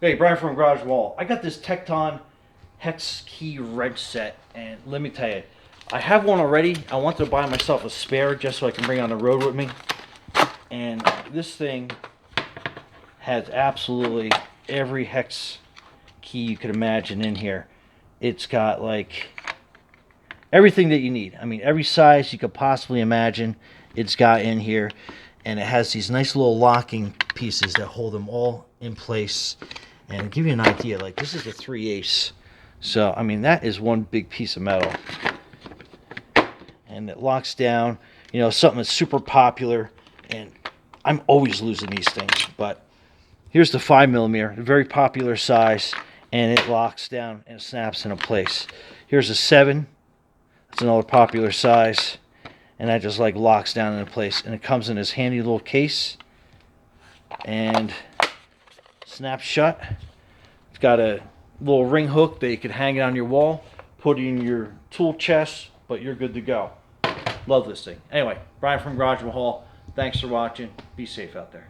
Hey, Brian from Garage Wall. I got this TekTon Hex Key wrench set, and let me tell you, I have one already. I wanted to buy myself a spare just so I can bring it on the road with me. And this thing has absolutely every hex key you could imagine in here. It's got like everything that you need. I mean, every size you could possibly imagine it's got in here. And it has these nice little locking pieces that hold them all in place. And to give you an idea, like this is a 3/8. So, I mean, that is one big piece of metal. And it locks down, you know, something that's super popular. And I'm always losing these things. But here's the 5mm, a very popular size. And it locks down and snaps into place. Here's a 7. That's another popular size. And that just like locks down into place. And it comes in this handy little case. And snaps shut. It's got a little ring hook that you can hang it on your wall, put it in your tool chest, but you're good to go. Love this thing. Anyway, Brian from Garage Hall. Thanks for watching. Be safe out there.